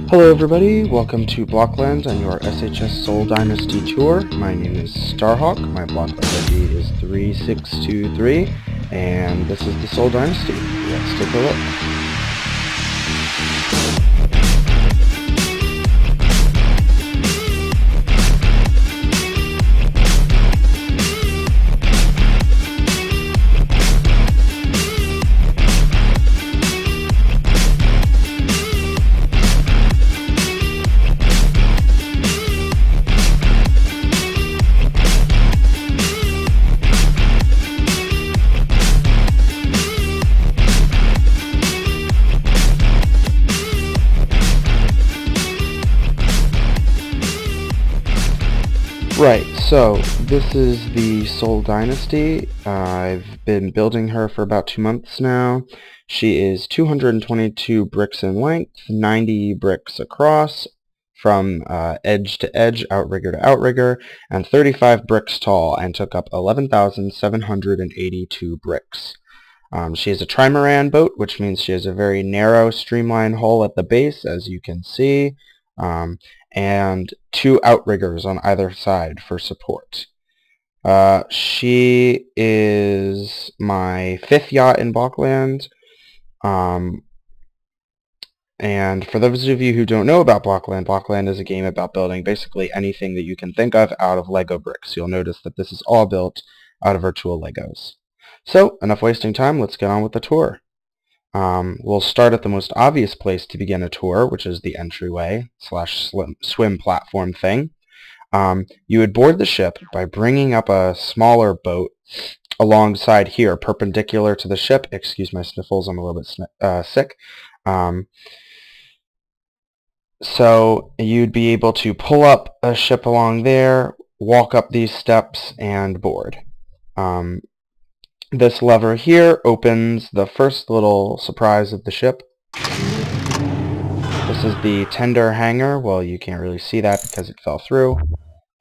Hello everybody, welcome to Blocklands and your SHS Sol Dynasty tour. My name is StarHawk, my Blockland ID is 3623, and this is the Sol Dynasty. Let's take a look. Right, so this is the Sol Dynasty. I've been building her for about 2 months now. She is 222 bricks in length, 90 bricks across from edge to edge, outrigger to outrigger, and 35 bricks tall, and took up 11,782 bricks. She is a trimaran boat, which means she has a very narrow streamlined hull at the base, as you can see. And 2 outriggers on either side for support. She is my 5th yacht in Blockland. And for those of you who don't know about Blockland, Blockland is a game about building basically anything that you can think of out of Lego bricks. You'll notice that this is all built out of virtual Legos. So, enough wasting time, let's get on with the tour. We'll start at the most obvious place to begin a tour, which is the entryway slash swim platform thing. You would board the ship by bringing up a smaller boat alongside here, perpendicular to the ship. Excuse my sniffles, I'm a little bit sick. So you'd be able to pull up a ship along there, walk up these steps, and board. This lever here opens the first little surprise of the ship. This is the tender hangar. Well, you can't really see that because it fell through,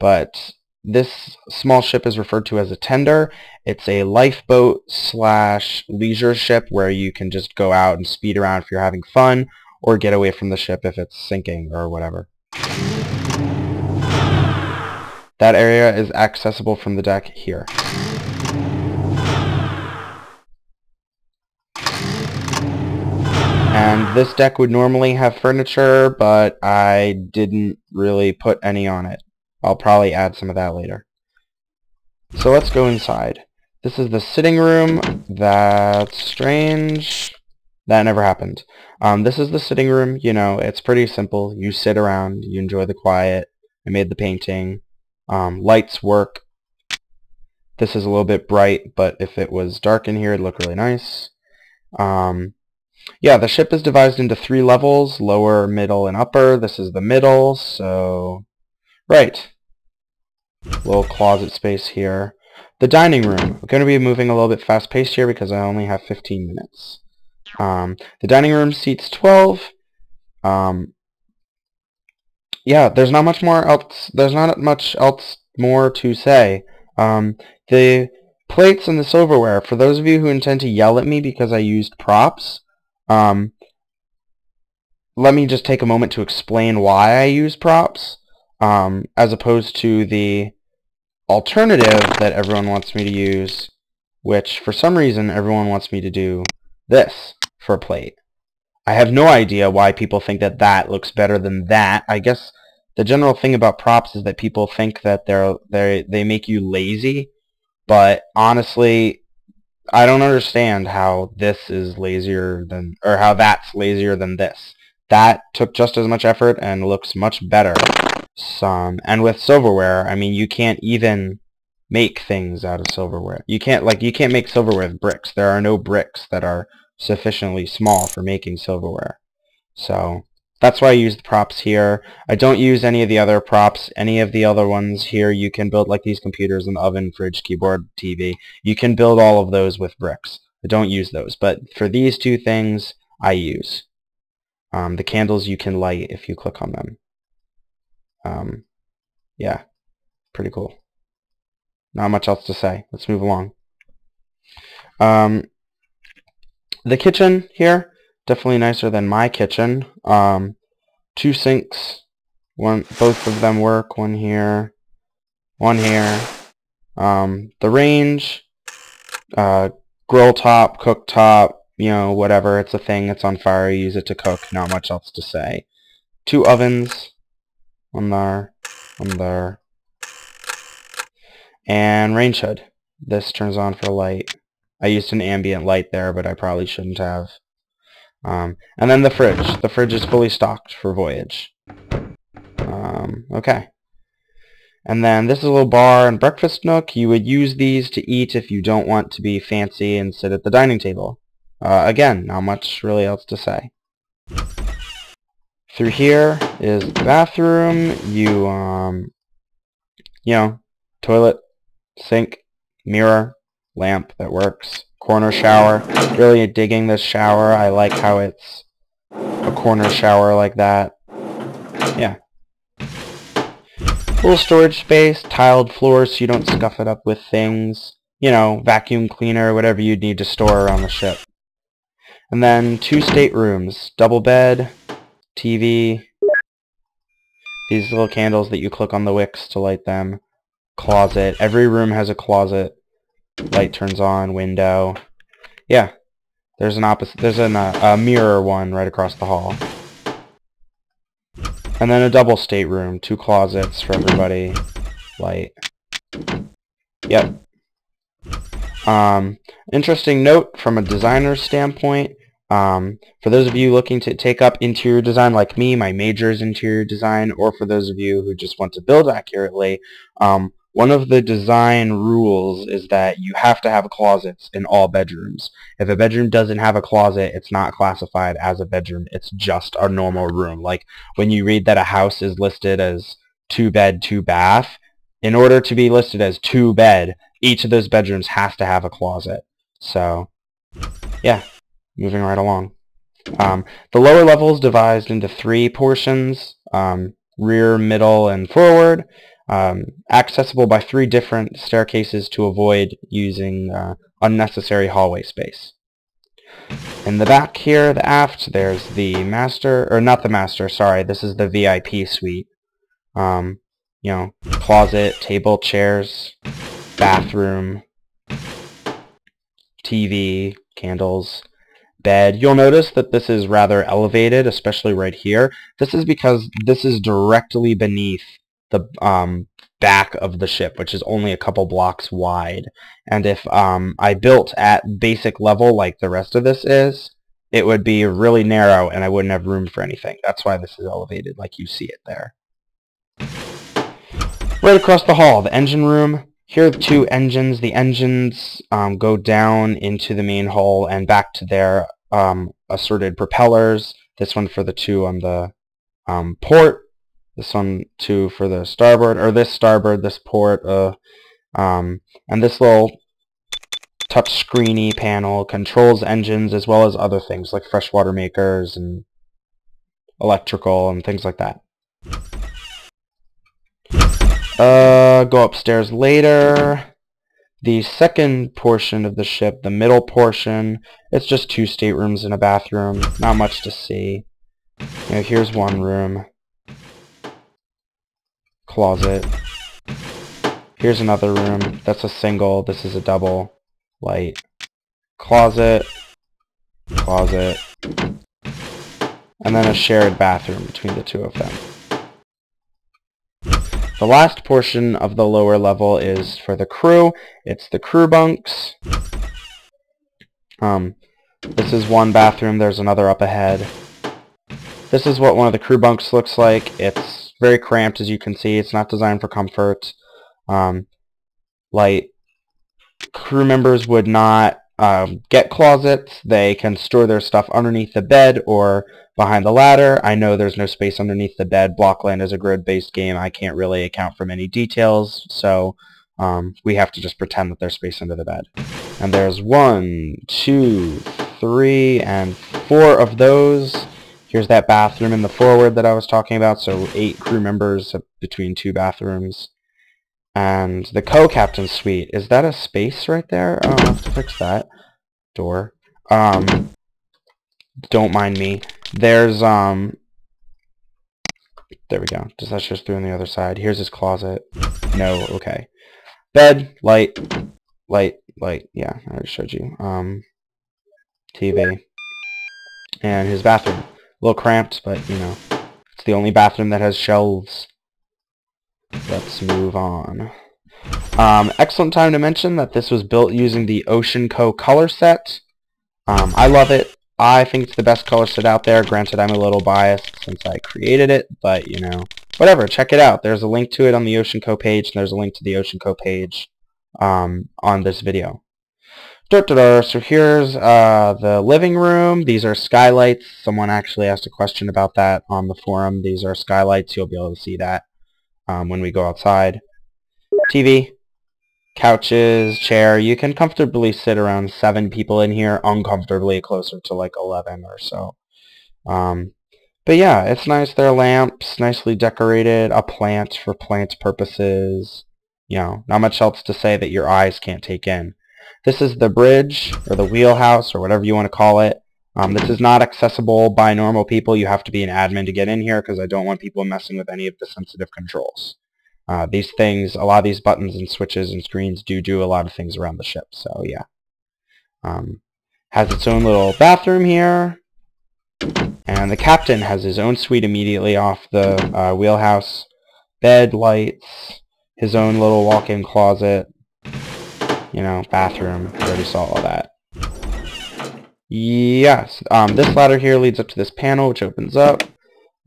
but this small ship is referred to as a tender. It's a lifeboat slash leisure ship where you can just go out and speed around if you're having fun, or get away from the ship if it's sinking or whatever. That area is accessible from the deck here. And this deck would normally have furniture, but I didn't really put any on it. I'll probably add some of that later. So let's go inside. This is the sitting room. That's strange. That never happened. This is the sitting room. You know, it's pretty simple. You sit around, you enjoy the quiet. I made the painting. Lights work. This is a little bit bright, but if it was dark in here, it'd look really nice. Yeah, the ship is divided into 3 levels, lower, middle, and upper. This is the middle, so... Right. Little closet space here. The dining room. We're going to be moving a little bit fast-paced here because I only have 15 minutes. The dining room seats 12. Yeah, there's not much more else. There's not much else more to say. The plates and the silverware, for those of you who intend to yell at me because I used props, let me just take a moment to explain why I use props, as opposed to the alternative that everyone wants me to use, which for some reason everyone wants me to do this for a plate. I have no idea why people think that that looks better than that. I guess the general thing about props is that people think that they make you lazy, but honestly, I don't understand how this is lazier than, or how that's lazier than this. That took just as much effort and looks much better. And with silverware, I mean, you can't even make things out of silverware. You can't make silverware with bricks. There are no bricks that are sufficiently small for making silverware. So that's why I use the props here. I don't use any of the other props. Any of the other ones here, you can build like these computers, an oven, fridge, keyboard, TV. You can build all of those with bricks. I don't use those, but for these 2 things, I use. The candles you can light if you click on them. Yeah, pretty cool. Not much else to say. Let's move along. The kitchen here, definitely nicer than my kitchen. 2 sinks. Both of them work. One here, one here. The range, grill top, cooktop, you know, whatever. It's a thing. It's on fire. You use it to cook. Not much else to say. 2 ovens. One there, one there. And range hood. This turns on for light. I used an ambient light there, but I probably shouldn't have. And then the fridge. The fridge is fully stocked for Voyage. Okay. And then this is a little bar and breakfast nook. You would use these to eat if you don't want to be fancy and sit at the dining table. Again, not much really else to say. Through here is the bathroom. You know, toilet, sink, mirror, lamp that works. Corner shower. Really digging this shower. I like how it's a corner shower like that. Yeah. Little storage space, tiled floors so you don't scuff it up with things. You know, vacuum cleaner, whatever you'd need to store around the ship. And then 2 staterooms. Double bed, TV. These little candles that you click on the wicks to light them. Closet. Every room has a closet. Light turns on. Window. Yeah. There's a mirror one right across the hall. And then a double stateroom. 2 closets for everybody. Light. Yep. Interesting note from a designer's standpoint. For those of you looking to take up interior design like me, my major is interior design, or for those of you who just want to build accurately, one of the design rules is that you have to have closets in all bedrooms. If a bedroom doesn't have a closet, it's not classified as a bedroom. It's just a normal room. Like when you read that a house is listed as 2 bed, 2 bath, in order to be listed as 2 bed, each of those bedrooms has to have a closet. So, yeah, moving right along. The lower level is divided into 3 portions, rear, middle, and forward. Accessible by 3 different staircases to avoid using unnecessary hallway space. In the back here, the aft, there's the master, or not the master, sorry, this is the VIP suite. You know, closet, table, chairs, bathroom, TV, candles, bed. You'll notice that this is rather elevated, especially right here. This is because this is directly beneath the back of the ship, which is only a couple blocks wide. And if I built at basic level like the rest of this is, it would be really narrow and I wouldn't have room for anything. That's why this is elevated like you see it there. Right across the hall, the engine room. Here are the 2 engines. The engines go down into the main hull and back to their assorted propellers. This one for the 2 on the port. This one 2 for the starboard, or this starboard, this port, and this little touch screeny panel controls engines as well as other things like freshwater makers and electrical and things like that. Go upstairs later. The second portion of the ship, the middle portion, it's just 2 staterooms and a bathroom. Not much to see. You know, here's one room. Closet. Here's another room. That's a single. This is a double. Light. Closet. Closet. And then a shared bathroom between the 2 of them. The last portion of the lower level is for the crew. It's the crew bunks. This is one bathroom. There's another up ahead. This is what one of the crew bunks looks like. It's very cramped, as you can see. It's not designed for comfort. Like, crew members would not get closets. They can store their stuff underneath the bed or behind the ladder. I know there's no space underneath the bed. Blockland is a grid-based game. I can't really account for many details, so we have to just pretend that there's space under the bed. And there's 1, 2, 3, and 4 of those. Here's that bathroom in the forward that I was talking about, so 8 crew members between 2 bathrooms. And the co-captain's suite, is that a space right there? Oh, I'll have to fix that. Door. Don't mind me. There's There we go. Does that show through on the other side? Here's his closet. No, okay. Bed, light, yeah, I already showed you. TV. And his bathroom. A little cramped, but, you know, it's the only bathroom that has shelves. Let's move on. Excellent time to mention that this was built using the Ocean Co. color set. I love it. I think it's the best color set out there. Granted, I'm a little biased since I created it, but, you know, whatever. Check it out. There's a link to it on the Ocean Co. page, and there's a link to the Ocean Co. page on this video. So here's the living room. These are skylights. Someone actually asked a question about that on the forum. These are skylights. You'll be able to see that when we go outside. TV, couches, chair. You can comfortably sit around 7 people in here, uncomfortably closer to like 11 or so. But yeah, it's nice. There are lamps, nicely decorated, a plant for plant purposes. You know, not much else to say that your eyes can't take in. This is the bridge, or the wheelhouse, or whatever you want to call it. This is not accessible by normal people. You have to be an admin to get in here, because I don't want people messing with any of the sensitive controls. These things, a lot of these buttons and switches and screens do a lot of things around the ship, so yeah. Has its own little bathroom here. And the captain has his own suite immediately off the wheelhouse. Bed, lights, his own little walk-in closet. You know, bathroom. We already saw all that. Yes. This ladder here leads up to this panel, which opens up.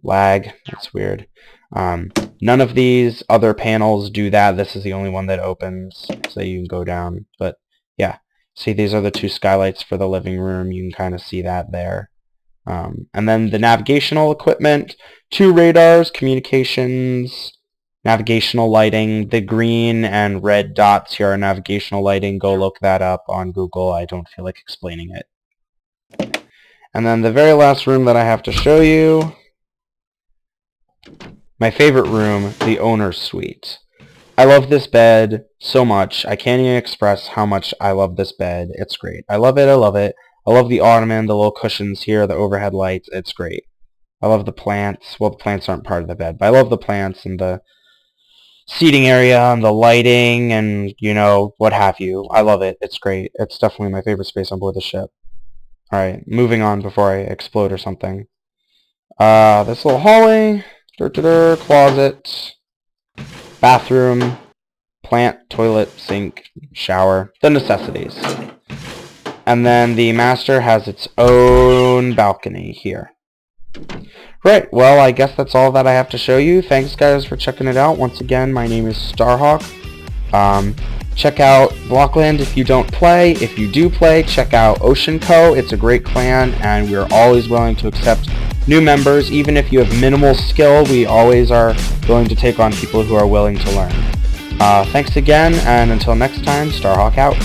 Lag. That's weird. None of these other panels do that. This is the only one that opens, so you can go down. But, yeah. See, these are the 2 skylights for the living room. You can kind of see that there. And then the navigational equipment. 2 radars, communications, navigational lighting. The green and red dots here are navigational lighting. Go look that up on Google. I don't feel like explaining it. And then the very last room that I have to show you, my favorite room, the owner's suite. I love this bed so much. I can't even express how much I love this bed. It's great. I love it. I love it. I love the ottoman, the little cushions here, the overhead lights. It's great. I love the plants. Well, the plants aren't part of the bed, but I love the plants and the seating area and the lighting and, you know, what have you. I love it. It's great. It's definitely my favorite space on board the ship. Alright, moving on before I explode or something. This little hallway, closet, bathroom, plant, toilet, sink, shower, the necessities. And then the master has its own balcony here. Right, well, I guess that's all that I have to show you. Thanks, guys, for checking it out. Once again, my name is StarHawk. Check out Blockland if you don't play. If you do play, check out Ocean Co. It's a great clan, and we're always willing to accept new members. Even if you have minimal skill, we always are willing to take on people who are willing to learn. Thanks again, and until next time, StarHawk out.